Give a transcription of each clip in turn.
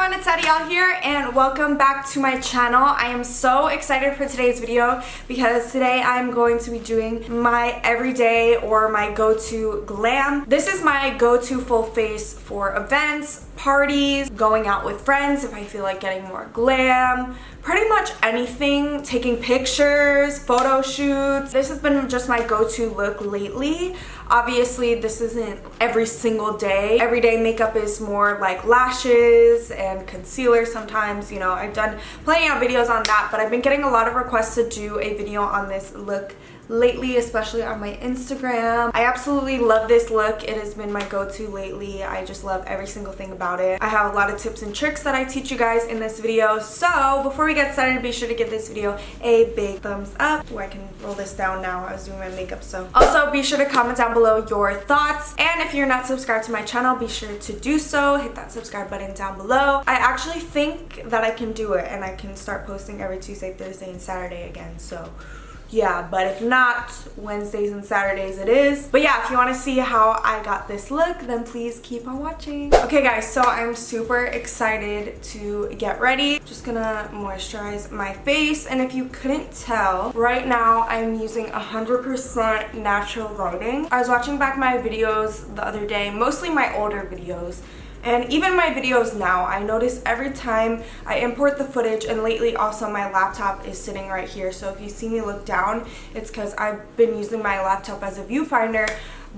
everyone, it's Adyel here and welcome back to my channel. I am so excited for today's video because today I'm going to be doing my everyday or my go-to glam. This is my go-to full face for events, parties, going out with friends if I feel like getting more glam, pretty much anything, taking pictures, photo shoots. This has been just my go-to look lately. Obviously, this isn't every single day. Everyday makeup is more like lashes and concealer sometimes. You know, I've done plenty of videos on that, but I've been getting a lot of requests to do a video on this look lately, especially on my Instagram. I absolutely love this look. It has been my go-to lately. I just love every single thing about it. I have a lot of tips and tricks that I teach you guys in this video. So before we get started, be sure to give this video a big thumbs up. Oh, I can roll this down now. I was doing my makeup, so. Also, be sure to comment down below your thoughts. And if you're not subscribed to my channel, be sure to do so. Hit that subscribe button down below. I actually think that I can do it and I can start posting every Tuesday, Thursday, and Saturday again. So yeah, but if not, Wednesdays and Saturdays it is. But yeah, if you want to see how I got this look, then please keep on watching. Okay guys, so I'm super excited to get ready. Just gonna moisturize my face, and if you couldn't tell, right now I'm using 100% natural lighting. I was watching back my videos the other day, mostly my older videos, and even my videos now, I notice every time I import the footage, and lately also my laptop is sitting right here, so if you see me look down, it's because I've been using my laptop as a viewfinder.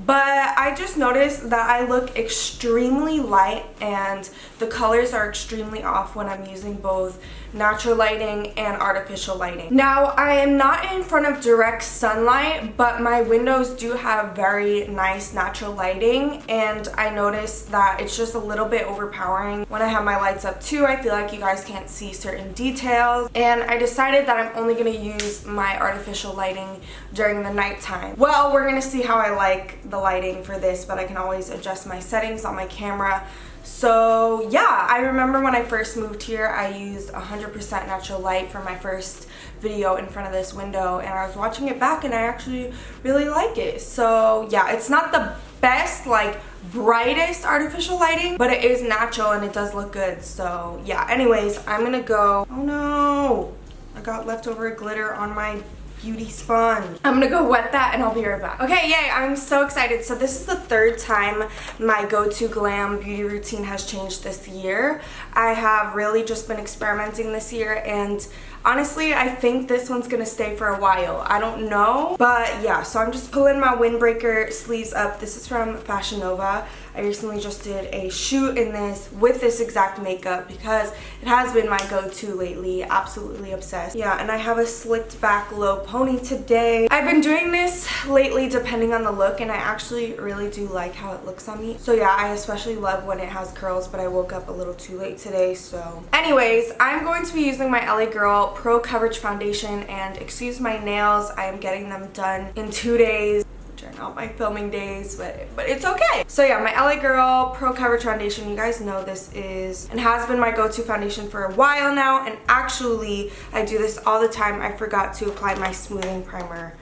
But I just noticed that I look extremely light and the colors are extremely off when I'm using both natural lighting and artificial lighting. Now, I am not in front of direct sunlight, but my windows do have very nice natural lighting, and I noticed that it's just a little bit overpowering. When I have my lights up too, I feel like you guys can't see certain details, and I decided that I'm only going to use my artificial lighting during the nighttime. Well, we're going to see how I like the lighting for this, but I can always adjust my settings on my camera. So yeah, I remember when I first moved here, I used 100% natural light for my first video in front of this window, and I was watching it back and I actually really like it. So yeah, it's not the best, like brightest artificial lighting, but it is natural and it does look good. So yeah, anyways, I'm gonna go. Oh no, I got leftover glitter on my beauty sponge. I'm gonna go wet that and I'll be right back. Okay, yay, I'm so excited. So this is the third time my go-to glam beauty routine has changed this year. I have really just been experimenting this year, and honestly, I think this one's gonna stay for a while. I don't know, but yeah, so I'm just pulling my windbreaker sleeves up. This is from Fashion Nova. I recently just did a shoot in this with this exact makeup because it has been my go-to lately. Absolutely obsessed. Yeah, and I have a slicked back low pony today. I've been doing this lately depending on the look, and I actually really do like how it looks on me. So yeah, I especially love when it has curls, but I woke up a little too late today, so. Anyways, I'm going to be using my LA Girl Pro Coverage Foundation, and excuse my nails, I am getting them done in 2 days. Are not my filming days, but it's okay. So yeah, my LA Girl Pro Coverage Foundation, you guys know this is and has been my go-to foundation for a while now, and actually I do this all the time. I forgot to apply my smoothing primer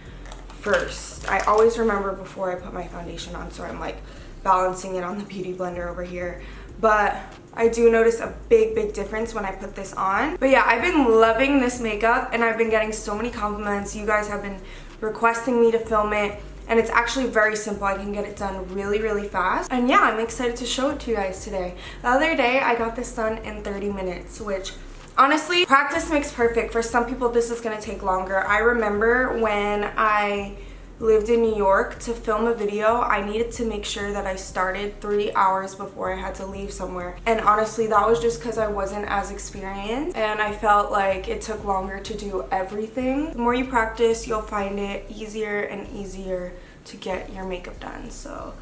first. I always remember before I put my foundation on, so I'm like balancing it on the beauty blender over here. But I do notice a big difference when I put this on. But yeah, I've been loving this makeup and I've been getting so many compliments. You guys have been requesting me to film it, and it's actually very simple. I can get it done really fast. And yeah, I'm excited to show it to you guys today. The other day, I got this done in 30 minutes, which honestly, practice makes perfect. For some people, this is gonna take longer. I remember when I lived in New York, to film a video, I needed to make sure that I started 3 hours before I had to leave somewhere. And honestly, that was just because I wasn't as experienced and I felt like it took longer to do everything. The more you practice, you'll find it easier and easier to get your makeup done. So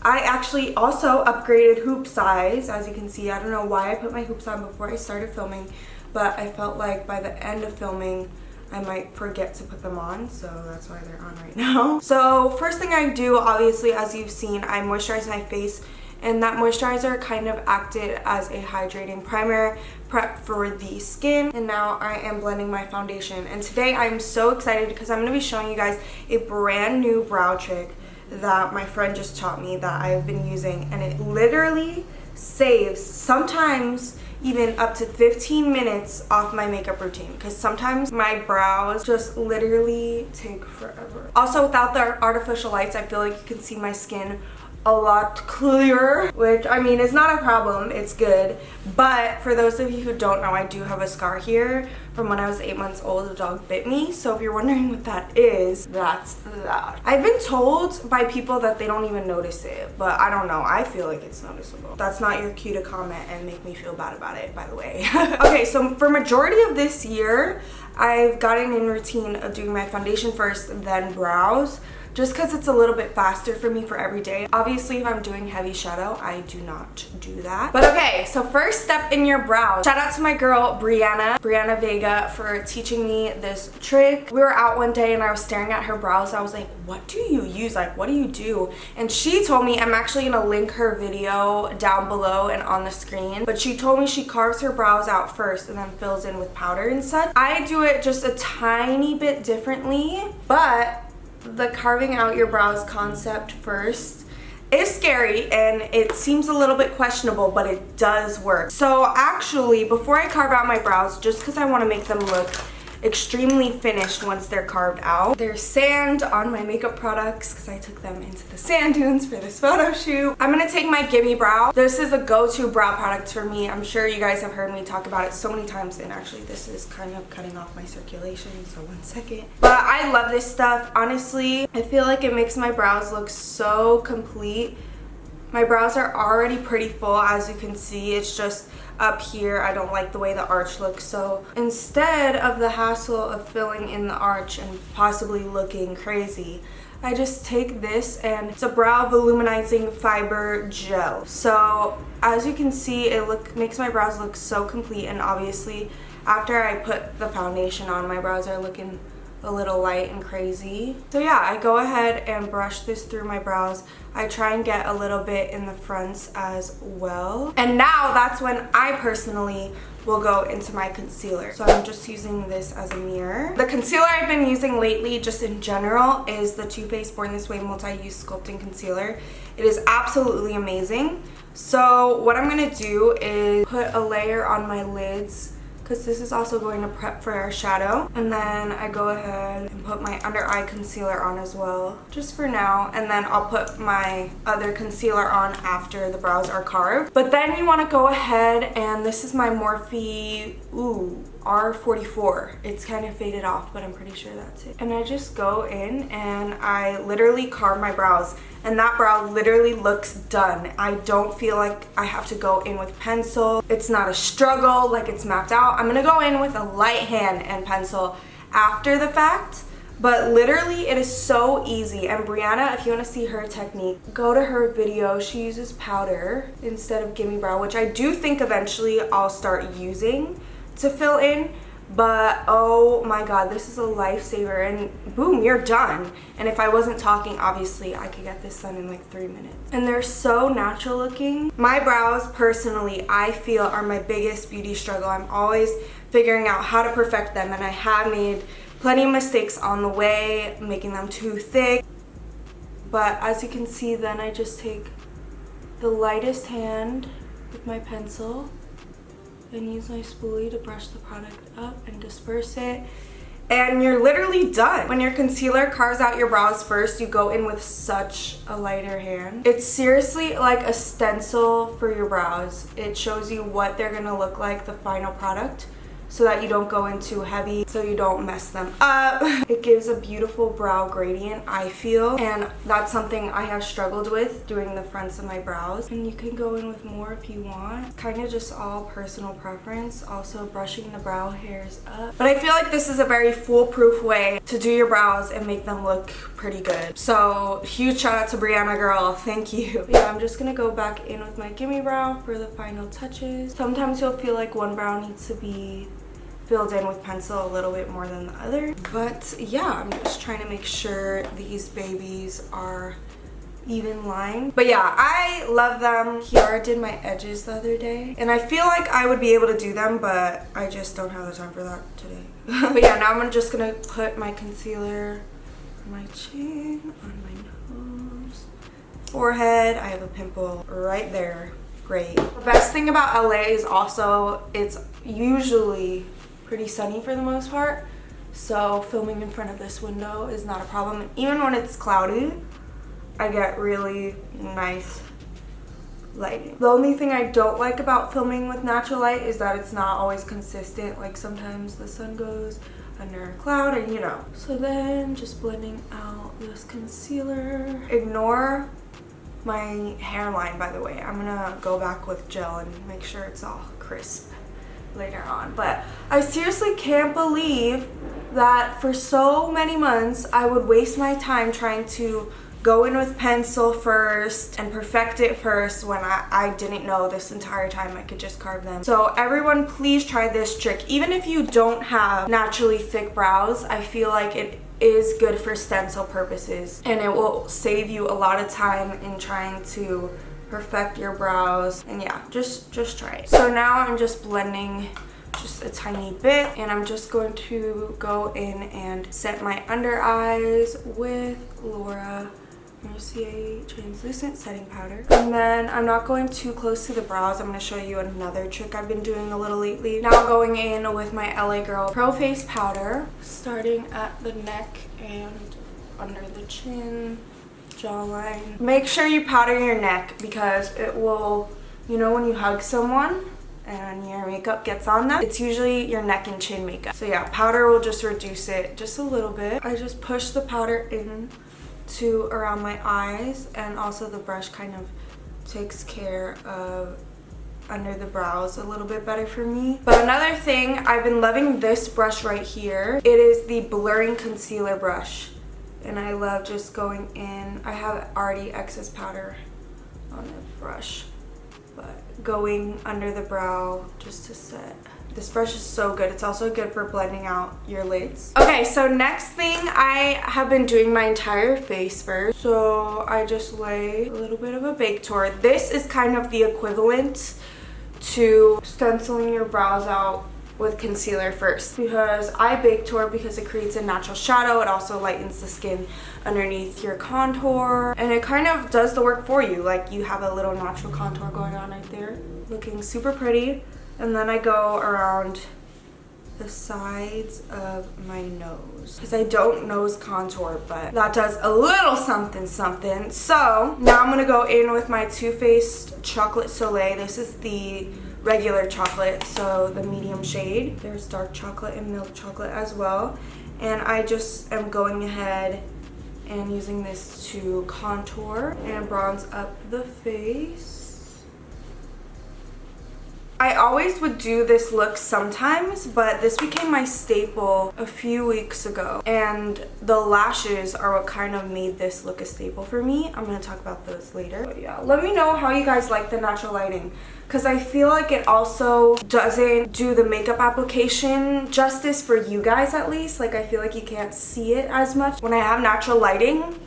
I actually also upgraded hoop size. As you can see, I don't know why I put my hoops on before I started filming, but I felt like by the end of filming, I might forget to put them on, so that's why they're on right now. So first thing I do, obviously, as you've seen, I moisturize my face, and that moisturizer kind of acted as a hydrating primer prep for the skin. And now I am blending my foundation, and today I'm so excited because I'm going to be showing you guys a brand new brow trick that my friend just taught me that I've been using, and it literally saves. Sometimes even up to 15 minutes off my makeup routine, because sometimes my brows just literally take forever. Also, without the artificial lights, I feel like you can see my skin a lot clearer, which I mean is not a problem, it's good. But for those of you who don't know, I do have a scar here from when I was 8 months old. A dog bit me, so if you're wondering what that is, that's that. I've been told by people that they don't even notice it, but I don't know, I feel like it's noticeable. That's not your cue to comment and make me feel bad about it, by the way. Okay, so for majority of this year, I've gotten in routine of doing my foundation first, then brows, just because it's a little bit faster for me for every day. Obviously, if I'm doing heavy shadow, I do not do that. But okay, so first step in your brows. Shout out to my girl, Brianna Vega, for teaching me this trick. We were out one day and I was staring at her brows. I was like, what do you use? Like, what do you do? And she told me, I'm actually gonna link her video down below and on the screen, but she told me she carves her brows out first and then fills in with powder and such. I do it just a tiny bit differently, but the carving out your brows concept first is scary and it seems a little bit questionable, but it does work. So actually, before I carve out my brows, just because I want to make them look extremely finished once they're carved out, there's sand on my makeup products because I took them into the sand dunes for this photo shoot. I'm gonna take my Gimme Brow. This is a go-to brow product for me. I'm sure you guys have heard me talk about it so many times, and actually this is kind of cutting off my circulation, so 1 second. But I love this stuff. Honestly, I feel like it makes my brows look so complete. My brows are already pretty full, as you can see. It's just up here, I don't like the way the arch looks, so instead of the hassle of filling in the arch and possibly looking crazy, I just take this, and it's a brow voluminizing fiber gel. So as you can see, it makes my brows look so complete, and obviously after I put the foundation on, my brows are looking a little light and crazy. So yeah, I go ahead and brush this through my brows. I try and get a little bit in the fronts as well. And now that's when I personally will go into my concealer. So I'm just using this as a mirror. The concealer I've been using lately, just in general, is the Too Faced Born This Way Multi-Use Sculpting Concealer. It is absolutely amazing. So what I'm gonna do is put a layer on my lids, because this is also going to prep for our shadow. And then I go ahead and put my under eye concealer on as well, just for now. And then I'll put my other concealer on after the brows are carved. But then you want to go ahead, and this is my Morphe R44. It's kind of faded off, but I'm pretty sure that's it. And I just go in and I literally carve my brows, and that brow literally looks done. I don't feel like I have to go in with pencil. It's not a struggle, like it's mapped out. I'm gonna go in with a light hand and pencil after the fact, but literally it is so easy. And Brianna, if you want to see her technique, go to her video. She uses powder instead of Gimme Brow, which I do think eventually I'll start using to fill in. But oh my god, this is a lifesaver, and boom, you're done. And if I wasn't talking, obviously I could get this done in like 3 minutes. And they're so natural looking. My brows, personally, I feel are my biggest beauty struggle. I'm always figuring out how to perfect them, and I have made plenty of mistakes on the way, making them too thick. But as you can see, then I just take the lightest hand with my pencil and use my spoolie to brush the product up and disperse it, and you're literally done. When your concealer carves out your brows first, you go in with such a lighter hand. It's seriously like a stencil for your brows. It shows you what they're gonna look like, the final product, so that you don't go in too heavy, so you don't mess them up. It gives a beautiful brow gradient, I feel, and that's something I have struggled with doing the fronts of my brows. And you can go in with more if you want. Kind of just all personal preference. Also brushing the brow hairs up. But I feel like this is a very foolproof way to do your brows and make them look pretty good. So huge shout out to Brianna, girl, thank you. But yeah, I'm just gonna go back in with my Gimme Brow for the final touches. Sometimes you'll feel like one brow needs to be filled in with pencil a little bit more than the other, but yeah, I'm just trying to make sure these babies are even lined. But yeah, I love them. Kiara did my edges the other day, and I feel like I would be able to do them, but I just don't have the time for that today. But yeah, now I'm just gonna put my concealer on my chin, on my nose, forehead. I have a pimple right there. great. The best thing about LA is also it's usually pretty sunny for the most part. So filming in front of this window is not a problem. And even when it's cloudy, I get really nice lighting. The only thing I don't like about filming with natural light is that it's not always consistent. Like sometimes the sun goes under a cloud, and you know. So then just blending out this concealer. Ignore my hairline, by the way. I'm gonna go back with gel and make sure it's all crisp later on. But I seriously can't believe that for so many months I would waste my time trying to go in with pencil first and perfect it first when I didn't know this entire time I could just carve them. So everyone, please try this trick. Even if you don't have naturally thick brows, I feel like it is good for stencil purposes, and it will save you a lot of time in trying to perfect your brows. And yeah, just try it. So now I'm just blending just a tiny bit, and I'm just going to go in and set my under eyes with Laura Mercier translucent setting powder. And then I'm not going too close to the brows. I'm going to show you another trick I've been doing a little lately. Now going in with my LA Girl Pro Face powder, starting at the neck and under the chin, jawline. Make sure you powder your neck because it will, you know, when you hug someone and your makeup gets on them, it's usually your neck and chin makeup. So yeah, powder will just reduce it just a little bit. I just push the powder in to around my eyes, and also the brush kind of takes care of under the brows a little bit better for me. But another thing, I've been loving this brush right here. It is the blurring concealer brush, and I love just going in. I have already excess powder on the brush, but going under the brow just to set. This brush is so good. It's also good for blending out your lids. Okay, so next thing, I have been doing my entire face first. So I just lay a little bit of a bake tour. This is kind of the equivalent to stenciling your brows out with concealer first, because I bake tour because it creates a natural shadow. It also lightens the skin underneath your contour, and it kind of does the work for you. Like, you have a little natural contour going on right there, looking super pretty. And then I go around the sides of my nose, because I don't nose contour, but that does a little something something. So now I'm gonna go in with my Too Faced Chocolate Soleil. This is the regular chocolate, so the medium shade. There's dark chocolate and milk chocolate as well. And I just am going ahead and using this to contour and bronze up the face. I always would do this look sometimes, but this became my staple a few weeks ago, and the lashes are what kind of made this look a staple for me. I'm going to talk about those later. But yeah, let me know how you guys like the natural lighting, because I feel like it also doesn't do the makeup application justice for you guys, at least. Like, I feel like you can't see it as much. When I have natural lighting,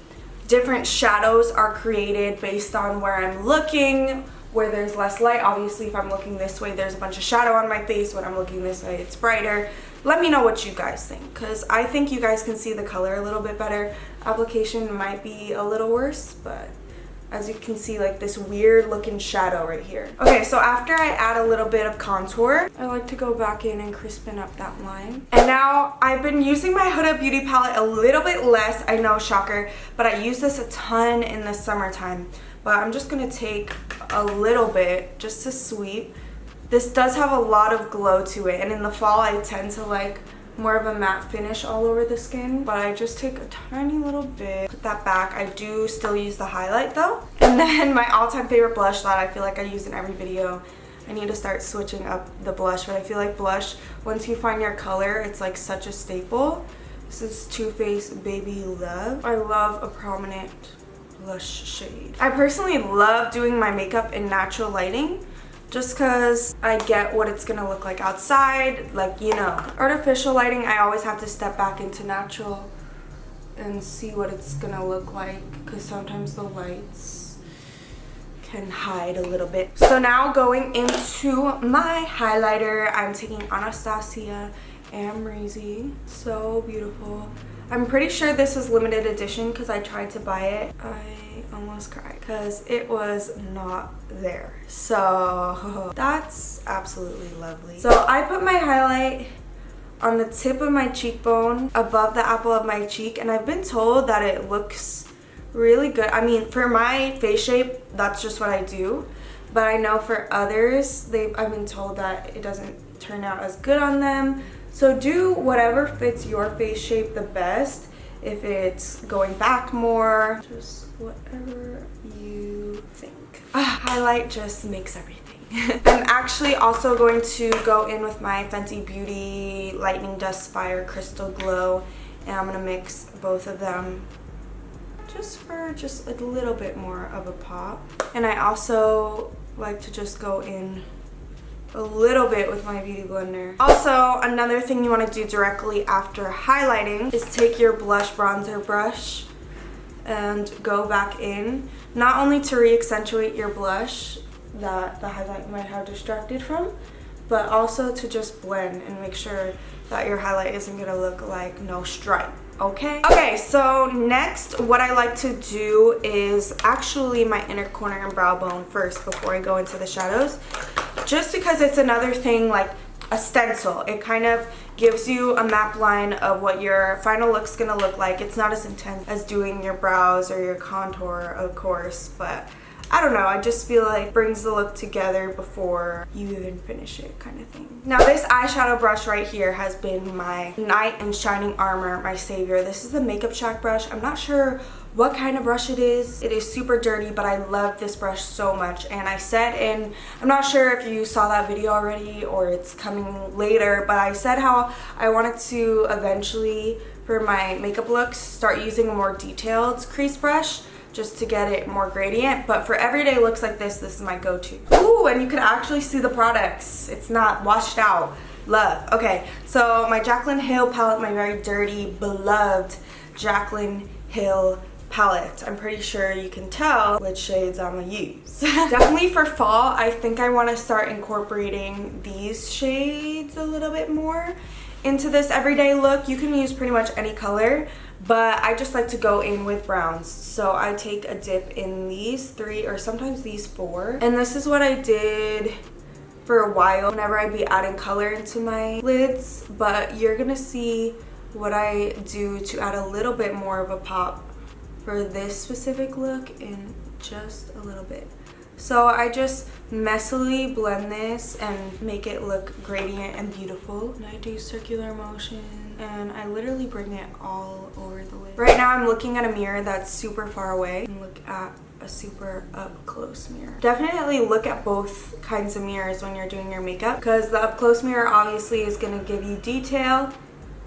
different shadows are created based on where I'm looking, where there's less light. Obviously, if I'm looking this way, there's a bunch of shadow on my face. When I'm looking this way, it's brighter. Let me know what you guys think, because I think you guys can see the color a little bit better. Application might be a little worse, but as you can see, like this weird looking shadow right here. Okay, so after I add a little bit of contour, I like to go back in and crispen up that line. And now I've been using my Huda Beauty palette a little bit less. I know, shocker, but I use this a ton in the summertime. But I'm just gonna take a little bit just to sweep. This does have a lot of glow to it, and in the fall I tend to like more of a matte finish all over the skin, but I just take a tiny little bit, put that back. I do still use the highlight though. And then my all-time favorite blush that I feel like I use in every video. I need to start switching up the blush, but I feel like blush, once you find your color, it's like such a staple. This is Too Faced Baby Love. I love a prominent blush shade. I personally love doing my makeup in natural lighting just because I get what it's gonna look like outside. Like, you know, artificial lighting, I always have to step back into natural and see what it's gonna look like, because sometimes the lights can hide a little bit. So now going into my highlighter, I'm taking Anastasia Amrezy. So beautiful. I'm pretty sure this is limited edition because I tried to buy it. I almost cried because it was not there. So that's absolutely lovely. So I put my highlight on the tip of my cheekbone above the apple of my cheek, and I've been told that it looks really good. I mean, for my face shape, that's just what I do, but I know for others, I've been told that it doesn't turn out as good on them. So do whatever fits your face shape the best. If it's going back more, just whatever you think. Highlight just makes everything. I'm actually also going to go in with my Fenty Beauty Lightning Dust Fire Crystal Glow, and I'm gonna mix both of them just for a little bit more of a pop. And I also like to just go in a little bit with my beauty blender. Also, another thing you want to do directly after highlighting is take your blush bronzer brush and go back in, not only to re-accentuate your blush that the highlight might have distracted from, but also to just blend and make sure that your highlight isn't gonna look like no stripe. Okay, so next what I like to do is actually my inner corner and brow bone first before I go into the shadows, just because it's another thing like a stencil. It kind of gives you a map line of what your final look's gonna look like. It's not as intense as doing your brows or your contour, of course, but I don't know, I just feel like it brings the look together before you even finish it, kind of thing. Now this eyeshadow brush right here has been my knight in shining armor, my savior. This is the Makeup Shack brush. I'm not sure what kind of brush it is. It is super dirty, but I love this brush so much. And I said I'm not sure if you saw that video already or it's coming later, but I said how I wanted to eventually, for my makeup looks, start using a more detailed crease brush, just to get it more gradient. But for everyday looks like this is my go-to. Ooh, and you can actually see the products. It's not washed out. Love. Okay, so my Jaclyn Hill palette, my very dirty, beloved Jaclyn Hill palette. I'm pretty sure you can tell which shades I'm gonna use. Definitely for fall, I think I want to start incorporating these shades a little bit more into this everyday look. You can use pretty much any color, but I just like to go in with browns. So I take a dip in these 3 or sometimes these 4. And this is what I did for a while whenever I'd be adding color into my lids. But you're gonna see what I do to add a little bit more of a pop for this specific look in just a little bit. So I just messily blend this and make it look gradient and beautiful. And I do circular motion and I literally bring it all over the lid. Right now I'm looking at a mirror that's super far away and look at a super up close mirror. Definitely look at both kinds of mirrors when you're doing your makeup, because the up close mirror obviously is going to give you detail,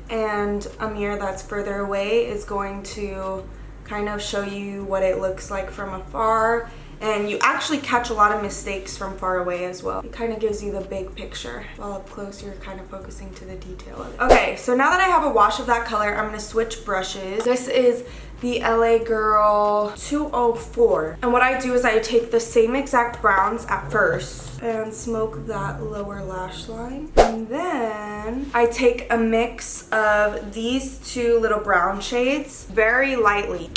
and a mirror that's further away is going to kind of show you what it looks like from afar. And you actually catch a lot of mistakes from far away as well. It kind of gives you the big picture. While up close, you're kind of focusing to the detail of it. Okay, so now that I have a wash of that color, I'm gonna switch brushes. This is the LA Girl 204. And what I do is I take the same exact browns at first and smoke that lower lash line. And then I take a mix of these 2 little brown shades very lightly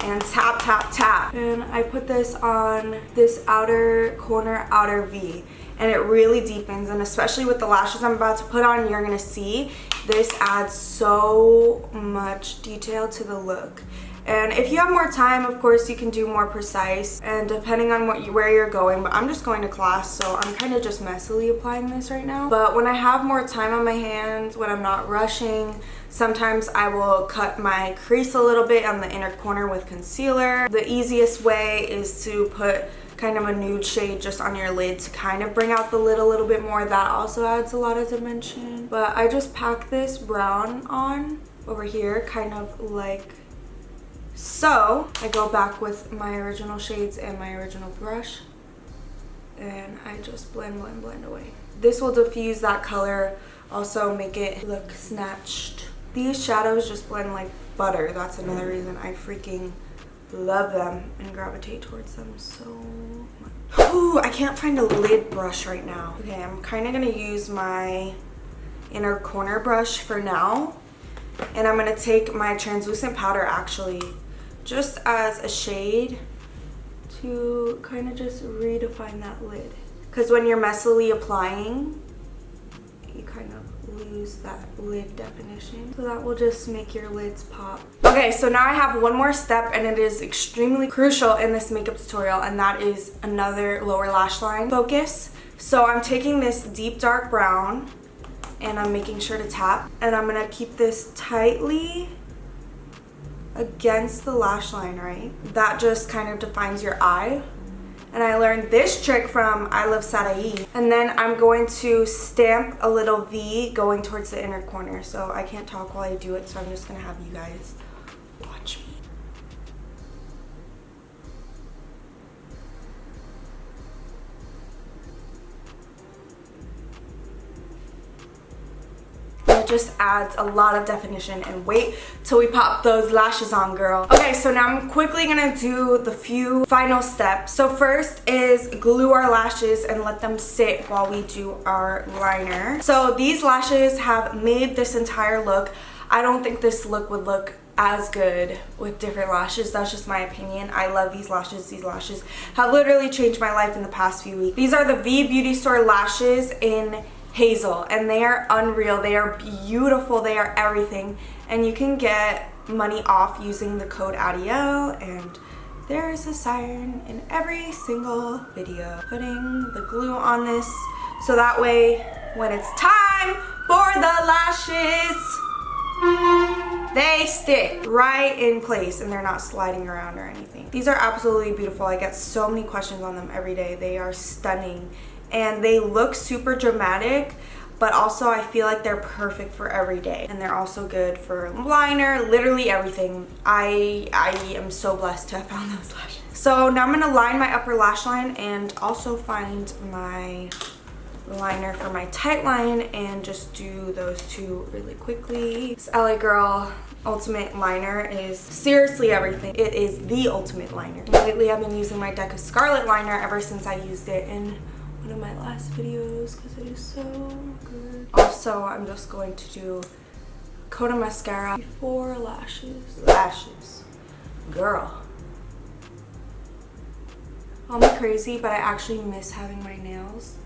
and tap, tap, tap. And I put this on this outer corner, outer V, and it really deepens. And especially with the lashes I'm about to put on, you're gonna see this adds so much detail to the look. And if you have more time, of course, you can do more precise, and depending on where you're going. But I'm just going to class, so I'm kind of just messily applying this right now. But when I have more time on my hands, when I'm not rushing, sometimes I will cut my crease a little bit on the inner corner with concealer. The easiest way is to put kind of a nude shade just on your lid to kind of bring out the lid a little bit more. That also adds a lot of dimension. But I just pack this brown on over here, kind of like so. I go back with my original shades and my original brush, and I just blend, blend, blend away. This will diffuse that color, also make it look snatched. These shadows just blend like butter. That's another reason I freaking love them and gravitate towards them so much. Ooh, I can't find a lid brush right now. Okay, I'm kind of gonna use my inner corner brush for now, and I'm gonna take my translucent powder actually just as a shade to kind of just redefine that lid. Because when you're messily applying, you kind of lose that lid definition. So that will just make your lids pop. Okay, so now I have one more step, and it is extremely crucial in this makeup tutorial, and that is another lower lash line focus. So I'm taking this deep dark brown, and I'm making sure to tap, and I'm gonna keep this tightly against the lash line, right? That just kind of defines your eye. And I learned this trick from I Love Sarai. And then I'm going to stamp a little V going towards the inner corner. So I can't talk while I do it, so I'm just gonna have you guys watch me. It just adds a lot of definition, and wait till we pop those lashes on, girl. Okay, so now I'm quickly gonna do the few final steps. So first is glue our lashes and let them sit while we do our liner. So these lashes have made this entire look. I don't think this look would look as good with different lashes. That's just my opinion. I love these lashes. These lashes have literally changed my life in the past few weeks. These are the V Beauty Store lashes in Hazel, and they are unreal. They are beautiful. They are everything, and you can get money off using the code Adyel, and there's a siren in every single video. Putting the glue on this so that way when it's time for the lashes, they stick right in place and they're not sliding around or anything. These are absolutely beautiful. I get so many questions on them every day. They are stunning. And they look super dramatic, but also I feel like they're perfect for every day. And they're also good for liner, literally everything. I am so blessed to have found those lashes. So now I'm gonna line my upper lash line and also find my liner for my tight line and just do those two really quickly. This LA Girl Ultimate Liner is seriously everything. It is the ultimate liner. Lately I've been using my Deck of Scarlet liner ever since I used it in one of my last videos because it is so good. Also, I'm just going to do coat of mascara before lashes. Lashes. Girl. Call me crazy, but I actually miss having my nails.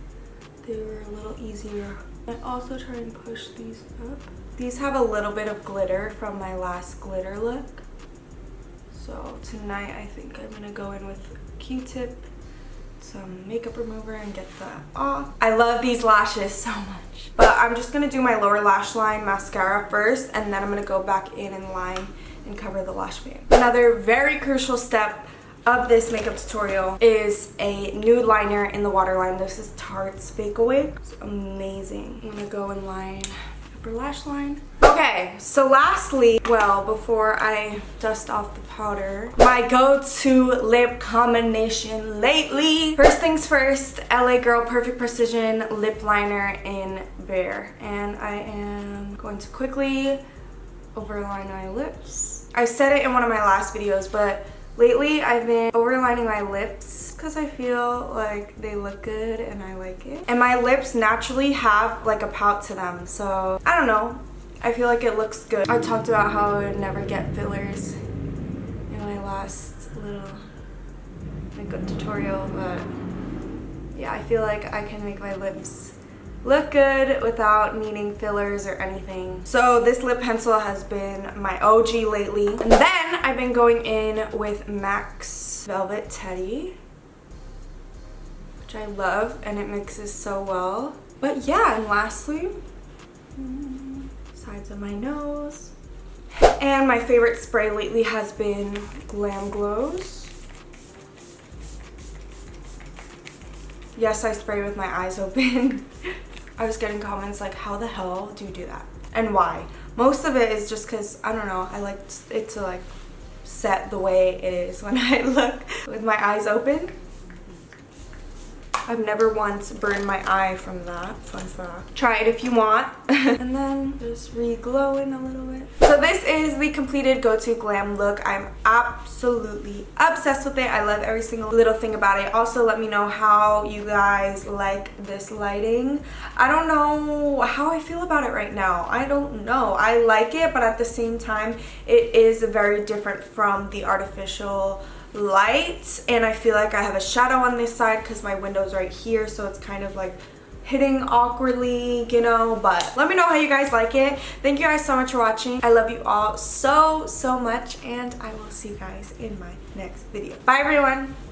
They were a little easier. I also try and push these up. These have a little bit of glitter from my last glitter look. So tonight I think I'm gonna go in with Q-tip, some makeup remover, and get that off. I love these lashes so much. But I'm just gonna do my lower lash line mascara first, and then I'm gonna go back in and line and cover the lash band. Another very crucial step of this makeup tutorial is a nude liner in the waterline. This is Tarte's Fake Away. It's amazing. I'm gonna go and line upper lash line. Okay, so lastly, well, before I dust off the powder, my go-to lip combination lately. First things first, LA Girl Perfect Precision Lip Liner in Bare. And I am going to quickly overline my lips. I said it in one of my last videos, but lately I've been overlining my lips because I feel like they look good and I like it. And my lips naturally have like a pout to them, so I don't know. I feel like it looks good. I talked about how I would never get fillers in my last little makeup tutorial, but yeah, I feel like I can make my lips look good without needing fillers or anything. So this lip pencil has been my OG lately. And then I've been going in with MAC's Velvet Teddy, which I love, and it mixes so well. But yeah, and lastly, sides of my nose. And my favorite spray lately has been GLAM Glows. Yes, I spray with my eyes open. I was getting comments like, how the hell do you do that? And why? Most of it is just because, I don't know, I like it to like set the way it is when I look with my eyes open. I've never once burned my eye from that. Fun fact. Try it if you want. And then just re-glowing a little bit. So this is the completed go-to glam look. I'm absolutely obsessed with it. I love every single little thing about it. Also, let me know how you guys like this lighting. I don't know how I feel about it right now. I don't know. I like it, but at the same time, it is very different from the artificial light, and I feel like I have a shadow on this side because my window's right here, so it's kind of like hitting awkwardly, you know. But let me know how you guys like it. Thank you guys so much for watching. I love you all so much, and I will see you guys in my next video. Bye everyone.